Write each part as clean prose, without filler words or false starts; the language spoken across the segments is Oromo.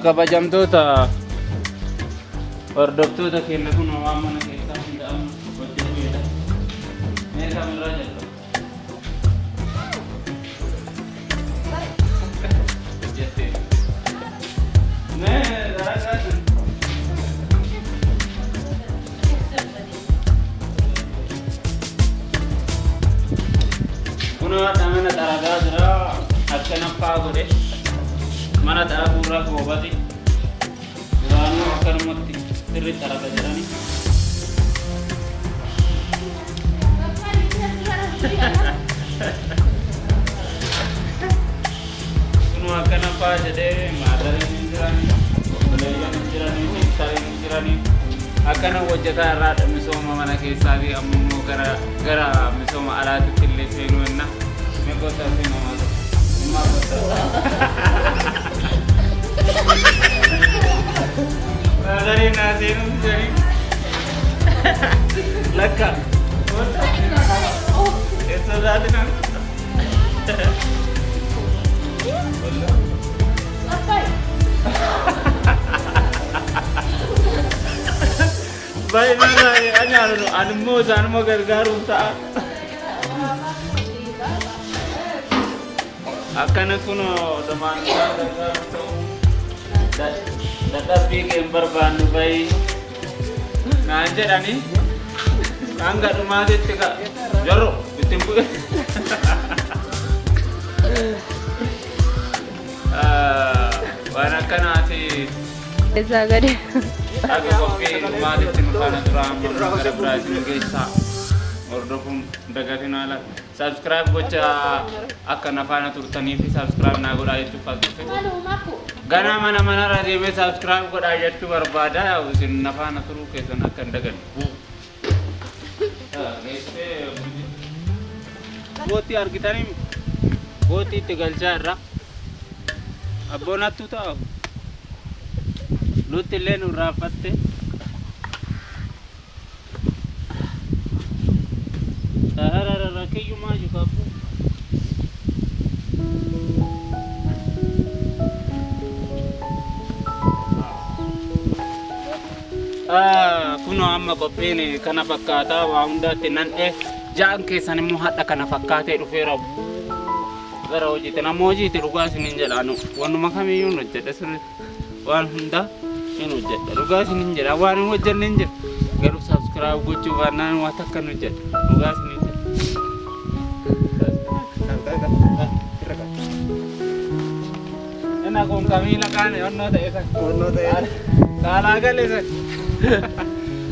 kabajamtoota hordoftoota keenya kun waan mana keessaa hunda'amu hojjetuudha. Mee kamirraa jalqaba? Hojjettee. Mee dalagaa kun waan mana dalagaa jira akka naffaa godhe. Mana tahu rag obati, ranu akan mati teri cara belajarani. Kuno akan apa jadi madari ninjirani, belajar ninjirani, cari ninjirani. Akan wajah rad misoma mana kisah ammu gara misoma alat tilis senuenna. Mekota sih mama. Dari nasi itu jadi laka. Itu dah dengan. Sampai. Baik mana? Anu mau gargaru tak? Akan aku no teman tapi gambar bandu bayi ngajak ani angkat rumah itu kak jorok ditimpu wanakan hati desa gede agak kopi rumah itu makanan turam negara Brazil Inggris ordofum dagatin ala subscribe gocha akka nafana turtanii fi subscribe na godha jechuu falsife gana mana raadiyoo subscribe godha jechuu barbaada yaa'u isin nafana turuu keessan akka hin daganne gootii argitanii gootii itti galchaa irra abboonattuu ta'u nutti illee nu raaffatte kayu maju kapu. Kuno amma kopini kana fakkaata waa hundaatti nan jaan keessan immoo hadha kana fakkaatee dhufeera gara hojiitti nama hojiitti dhugaa isiniin jedhaanu wannuma kamiyyuu hojjedha sirri waan hunda hin hojjedha dhugaa isiniin jedha waan hin hojjenne hin jedhu garuu subscribe gochuu baannaan waan takka hin hojjedha dhugaa isiniin jedha. Enak kong kami lakan ono tak kalah kali sih.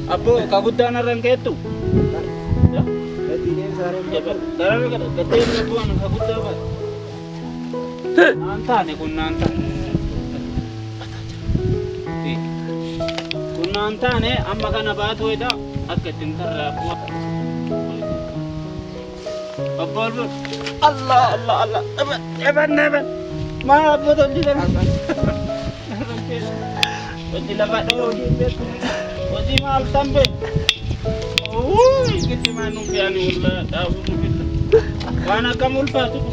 Apa kabutan orang ketu? Ya, ketinya sehari jabat. Sekarang kita ketin tuan kabutan apa? Nanta nih kun nanta. Kun nanta nih amma kan apa tuh itu? Aku tintar aku. Apa? Allah. Eban. Maaf betul di dalam. Bagi lapat dulu. Bagi maaf sampai. Kita mana piano lah tahu kita. Mana kamu lupa tu?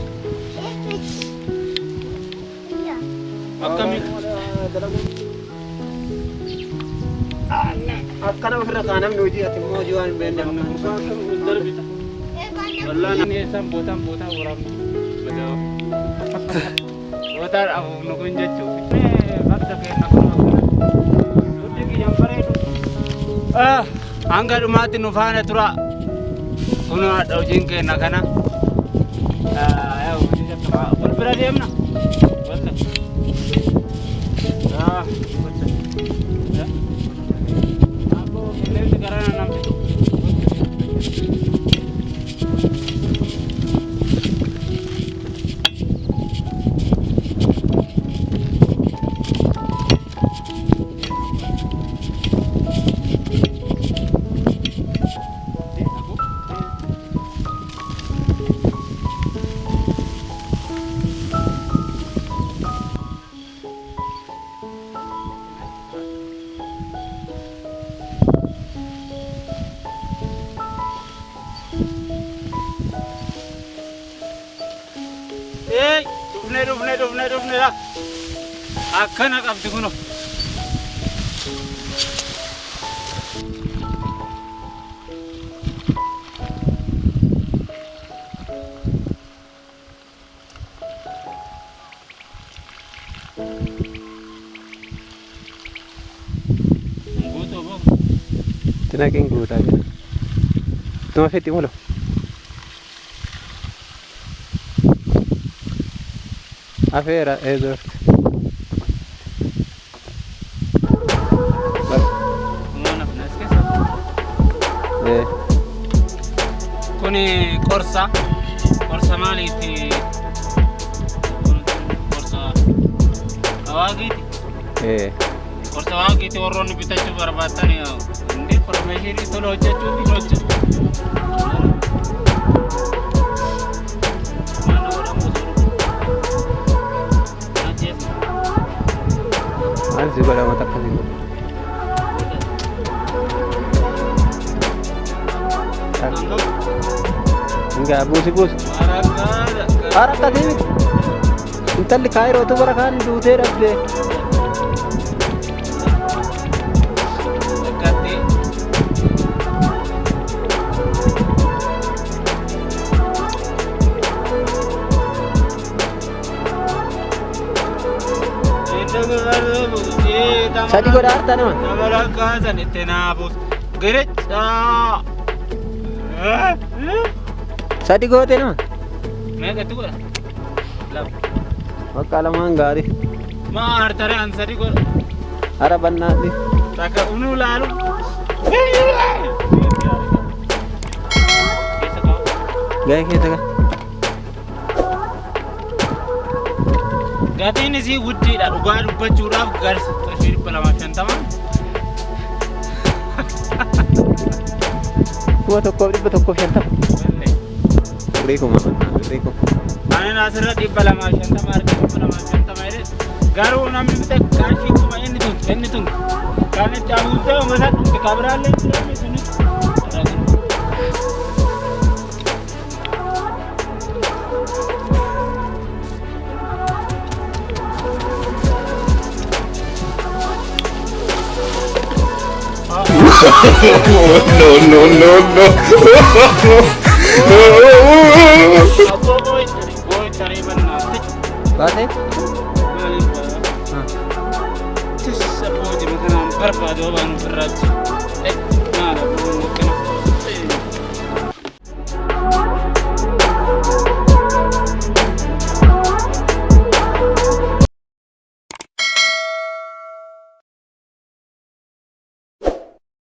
Kami. Kalau berkanan menuju hati mojuan benda mana? Allah ni sambutan orang. Betul. Betul, aku nungguin jaju. Bakda kayak nak udah yang paredo. Angga rumati nufana tura. Kuno ada ujung ke nakana. Ya, ini siapa? Berberadi mana? Betul. Betul. Ya. Aku pilih sekarang enam itu. dhufne la. Akkana qabdi kuno. Tinaking guta ya. Tumafiti mo lo. Afera Edward. Kuni korsa maaliti korsa awagiti korsa awagiti warroonni bitachuu barbaadani indi information tolo hojjechuu fi hojjetu maal si godha mata akkasii enggak bus harap tadi entar di Kairo tuh barakan dute rabde dekati Sadi goda harta nama tabalakasan itenabus gerecha Sadi gote nama mega tu gua lam wakala mangari maar tare ansari gua ara banna di taka unu lalu gaya kita kan gati ini sih wudi dah gua curap garis terus pelamasan teman gua toko siapa Rico mah Rico Ane nasira di pelamasan teman pelamasan teman ini garu nami kita kasih cuma ini tuh karena jauh tuh masa ke kabral itu sini No. Boy cari mana? Bate? Terus apa jadi makanan berapa dua bahan berat? Mana mungkin?